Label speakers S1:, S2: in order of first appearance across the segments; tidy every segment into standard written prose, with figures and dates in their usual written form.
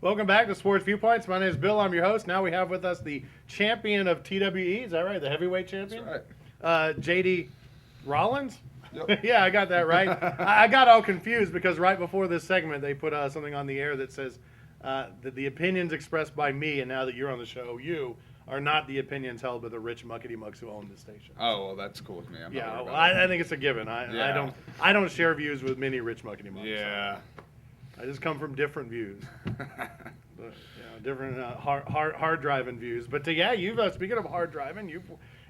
S1: Welcome back to Sports Viewpoints. My name is Bill. I'm your host. Now we have with us the champion of TWE. Is that right? The heavyweight champion?
S2: That's right.
S1: J.D. Rollins?
S2: Yep.
S1: Yeah, I got that right. I got all confused because right before this segment they put something on the air that says that the opinions expressed by me, and now that you're on the show, you are not the opinions held by the rich muckety mucks who own the station.
S2: Oh, well, that's cool with me.
S1: Yeah, well, I think it's a given. I don't share views with many rich muckety mucks.
S2: Yeah.
S1: I just come from different views, different hard driving views. But you've speaking of hard driving,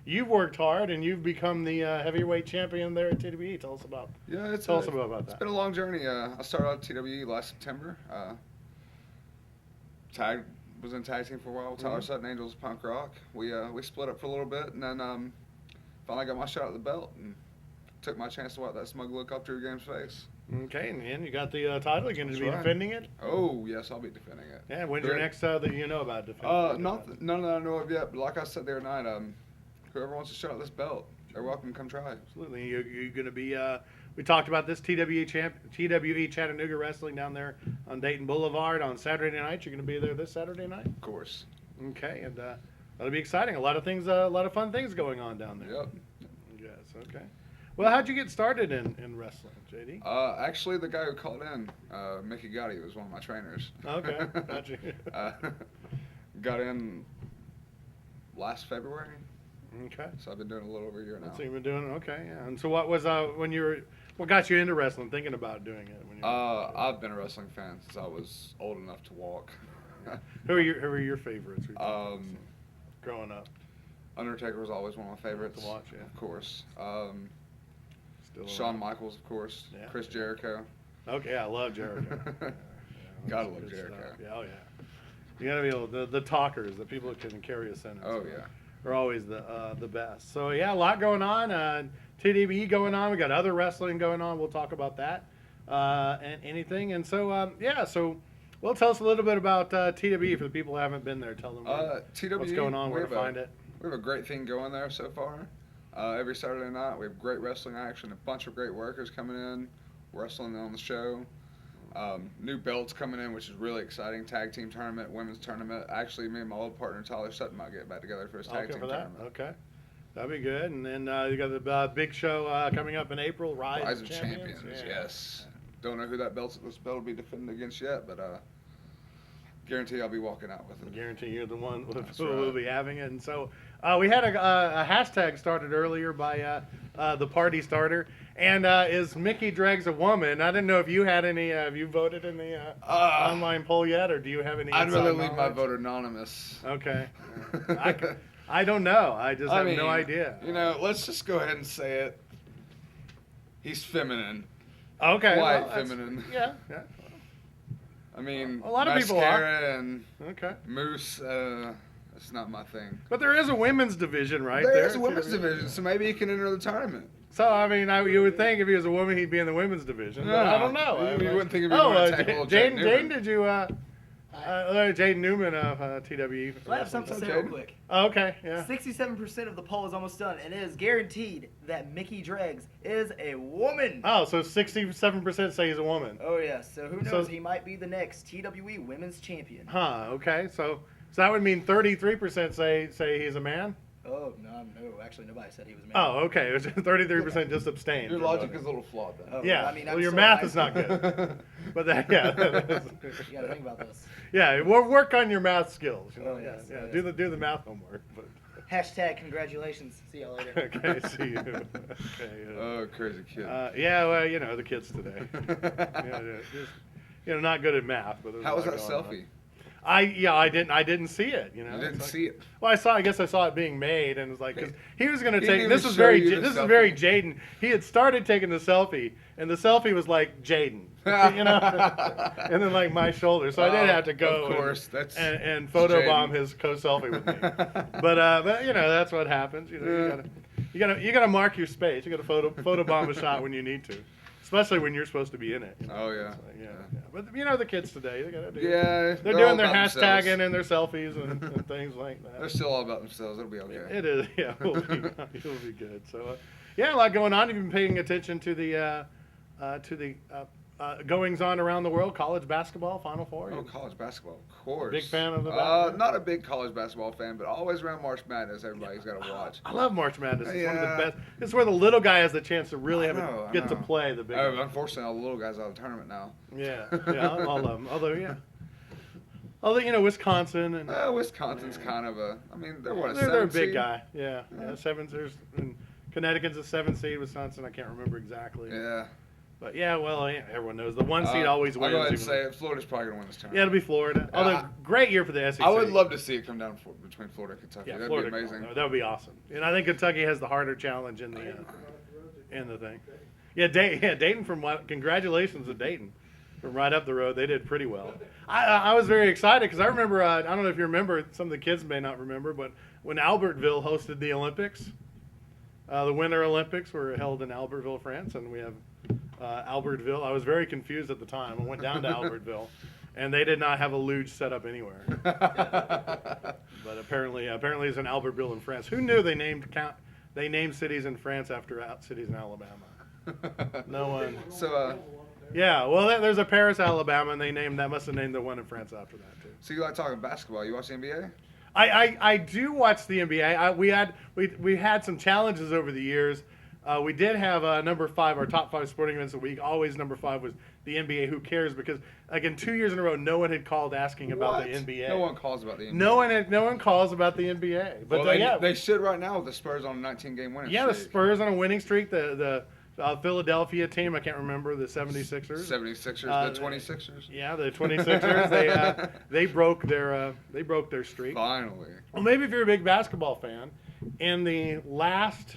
S1: you've worked hard and you've become the heavyweight champion there at TWE. Tell us about
S2: that.
S1: It's
S2: been a long journey. I started out at TWE last September. Was in tag team for a while. Tyler Sutton Angels Punk Rock. We split up for a little bit and then finally got my shot at the belt and took my chance to wipe that smug look up to your game's face.
S1: Okay, and you got the title. You're going to be defending it?
S2: Oh, yes, I'll be defending it.
S1: Yeah, when's your next that you know about defending?
S2: None that I know of yet, but like I said the other night, whoever wants to shot at this belt, they're welcome to come try.
S1: Absolutely. You're going to be, we talked about this, TWE Chattanooga Wrestling down there on Dayton Boulevard on Saturday night. You're going to be there this Saturday night? Of
S2: course.
S1: Okay, and that'll be exciting. A lot of fun things going on down there.
S2: Yep.
S1: Yes, okay. Well, how'd you get started in wrestling, J.D.?
S2: Actually, the guy who called in, Mickey Gotti, was one of my trainers.
S1: Okay, gotcha.
S2: Got in last February.
S1: Okay.
S2: So I've been doing a little over a year now.
S1: So you've been doing it, okay, yeah. And so what was what got you into wrestling? Thinking about doing it?
S2: I've been a wrestling fan since I was old enough to walk.
S1: Who are your favorites? Growing up.
S2: Undertaker was always one of my favorites.
S1: To watch, yeah.
S2: Of course.
S1: Still
S2: Shawn Michaels, of course. Yeah. Chris Jericho.
S1: Okay, I love Jericho.
S2: Gotta love Jericho.
S1: Yeah, oh yeah. You gotta be able the talkers, the people that can carry a sentence.
S2: Oh yeah.
S1: Are always the best. So yeah, a lot going on. TWE going on. We got other wrestling going on. We'll talk about that and anything. And so well, tell us a little bit about TWE for the people who haven't been there. Tell them
S2: TWE,
S1: what's going on, where to find it.
S2: We have a great thing going there so far. Every Saturday night we have great wrestling action, a bunch of great workers coming in, wrestling on the show. New belts coming in, which is really exciting. Tag team tournament, women's tournament. Actually, me and my old partner Tyler Sutton might get back together for his tag team tournament.
S1: Okay, that'd be good. And then you got the big show coming up in April, Rise of Champions.
S2: Yes. Don't know who this belt will be defending against yet, but guarantee I'll be walking out with it.
S1: I guarantee you're the one who will be having it. And so we had a hashtag started earlier by the party starter. And is Mickey Dregs a woman? I didn't know if you had any. Have you voted in the online poll yet, or do you have any?
S2: I'd rather leave my vote anonymous.
S1: Okay. I don't know. I have no idea.
S2: Let's just go ahead and say it. He's feminine.
S1: Okay.
S2: Quite feminine.
S1: Yeah.
S2: I mean,
S1: a lot of people are.
S2: And Moose. That's not my thing.
S1: But there is a women's division, right?
S2: There is a women's division, so maybe he can enter the tournament.
S1: So, I mean, you would think if he was a woman, he'd be in the women's division.
S2: No,
S1: but I don't know.
S2: You wouldn't think he'd be going to tackle
S1: Jaden, did you, Jaden Newman of TWE.
S3: I have something to say real quick.
S1: Oh, okay, yeah.
S3: 67% of the poll is almost done, and it is guaranteed that Mickey Dregs is a woman.
S1: Oh, so 67% say he's a woman.
S3: Oh, yes. So who knows? He might be the next TWE Women's Champion.
S1: Huh, okay. So that would mean 33% say he's a man?
S3: Oh, no. Actually, nobody said he was a man.
S1: Oh, okay. It was 33% just abstained.
S2: Your logic is a little flawed then.
S3: Oh,
S1: yeah.
S3: I mean,
S1: your math is not good. But
S3: you got to think about this.
S1: Yeah, work on your math skills.
S3: Yes.
S1: Do the math homework. But.
S3: Hashtag congratulations. See y'all later.
S1: Okay, see you. Okay,
S2: oh, crazy kid.
S1: Yeah, well, the kids today. Just, not good at math. But
S2: how was that selfie?
S1: I didn't see it. You
S2: didn't see it.
S1: Well, I guess I saw it being made, and it was like, because he was going to take. This is very Jaden. He had started taking the selfie, and the selfie was like Jaden, and then like my shoulder. So I did have to go,
S2: of course,
S1: and photobomb his co-selfie with me. but that's what happens. You gotta mark your space. You gotta photobomb a shot when you need to. Especially when you're supposed to be in it.
S2: Oh, yeah.
S1: Yeah. But, the kids today, they got to do
S2: Yeah.
S1: They're doing their hashtagging and their selfies and things like that.
S2: They're still all about themselves. It'll be okay.
S1: It is. Yeah, it'll be good. So, a lot going on. You've been paying attention to the goings on around the world, college basketball, Final Four.
S2: Oh, college basketball, of course.
S1: Big fan of the
S2: Not a big college basketball fan, but always around March Madness, everybody's got to watch.
S1: I love March Madness. It's one of the
S2: Yeah.
S1: best. It's where the little guy has the chance to really
S2: I
S1: get to
S2: know.
S1: play the big.
S2: Oh, unfortunately, all the little guys out of the tournament now.
S1: Yeah, all of them. Although you know Wisconsin and
S2: Wisconsin's kind of a. I mean, they're what a
S1: they're a
S2: seven
S1: big
S2: seed?
S1: guy. Yeah. Seven. And Connecticut's a 7 seed. Wisconsin, I can't remember exactly.
S2: Yeah.
S1: But yeah, well, everyone knows the 1 seed always wins.
S2: I'll go ahead and
S1: even-
S2: say it. Florida's probably going to win this
S1: Yeah,
S2: tournament.
S1: it'll be Florida. Although great year for the SEC.
S2: I would love to see it come down between Florida and Kentucky.
S1: Yeah,
S2: That'd
S1: Florida.
S2: be amazing.
S1: That would be awesome. And I think Kentucky has the harder challenge in the thing. Yeah, Dayton congratulations to Dayton from right up the road. They did pretty well. I was very excited because I remember. I don't know if you remember. Some of the kids may not remember, but when Albertville hosted the Olympics, the Winter Olympics were held in Albertville, France, and we have Albertville. I was very confused at the time. I went down to Albertville, and they did not have a luge set up anywhere. But apparently it's in Albertville in France. Who knew they named cities in France after cities in Alabama? No one.
S2: So,
S1: Yeah, well, there's a Paris, Alabama, and they must have named the one in France after that too.
S2: so you like talking basketball? You watch the NBA?
S1: I do watch the NBA. We had some challenges over the years. We did have number 5, our top 5 sporting events of the week. Always number 5 was the NBA. Who cares? Because again, 2 years in a row, no one had called asking about the NBA.
S2: No one calls about the NBA.
S1: No one calls about the NBA. But
S2: Well, they should right now with the Spurs on a 19-game winning
S1: yeah, the
S2: streak.
S1: Spurs on a winning streak. The Philadelphia team, I can't remember, the 76ers.
S2: 76ers, the 26ers.
S1: Yeah, the 26ers. They broke their streak.
S2: Finally.
S1: Well, maybe if you're a big basketball fan, in the last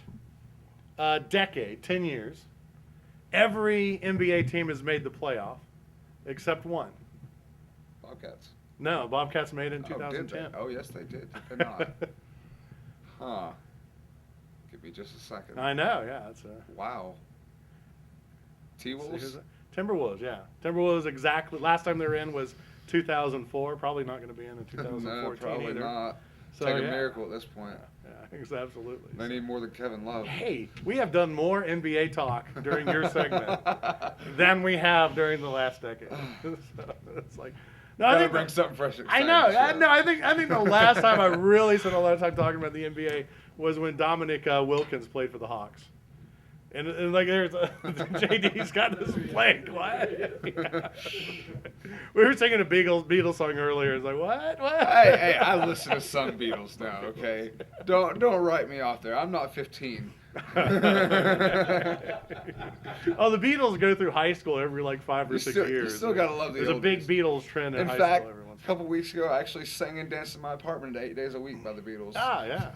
S1: decade, 10 years, every NBA team has made the playoff except one.
S2: Bobcats.
S1: No, Bobcats made it in
S2: Oh, did
S1: 2010.
S2: they? Oh, yes, they did. Did they not? Huh. Give me just a second.
S1: I know, yeah. It's
S2: Wow. T-Wolves?
S1: Timberwolves, yeah. Timberwolves exactly. Last time they were in was 2004. Probably not going to be in 2014
S2: No, probably
S1: either.
S2: not.
S1: So,
S2: Take a
S1: yeah.
S2: miracle at this point.
S1: Yeah, absolutely.
S2: They need more than Kevin Love.
S1: Hey, we have done more NBA talk during your segment than we have during the last decade. So it's like, no, I
S2: Gotta
S1: think
S2: bring something fresh.
S1: I know. I think the last time I really spent a lot of time talking about the NBA was when Dominic Wilkins played for the Hawks. And like there's JD's got this blank. What? We were singing a Beatles song earlier. It's like what?
S2: Hey, I listen to some Beatles now. Okay, don't write me off there. I'm not 15.
S1: Oh, the Beatles go through high school every like 5 or 6 years.
S2: You still gotta love the
S1: There's a
S2: oldies.
S1: big Beatles trend in
S2: In
S1: high
S2: fact,
S1: school every once
S2: a couple weeks ago, I actually sang and danced in my apartment 8 days a week by the Beatles.
S1: Ah, yeah.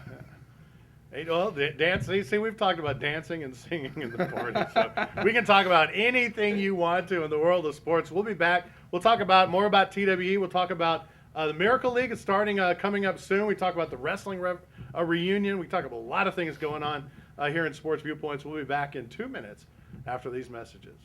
S1: Hey, well, dancing. See, we've talked about dancing and singing in the party, so we can talk about anything you want to in the world of sports. We'll be back. We'll talk more about TWE. We'll talk about the Miracle League is starting coming up soon. We talk about the wrestling reunion. We talk about a lot of things going on here in Sports Viewpoints. We'll be back in 2 minutes after these messages.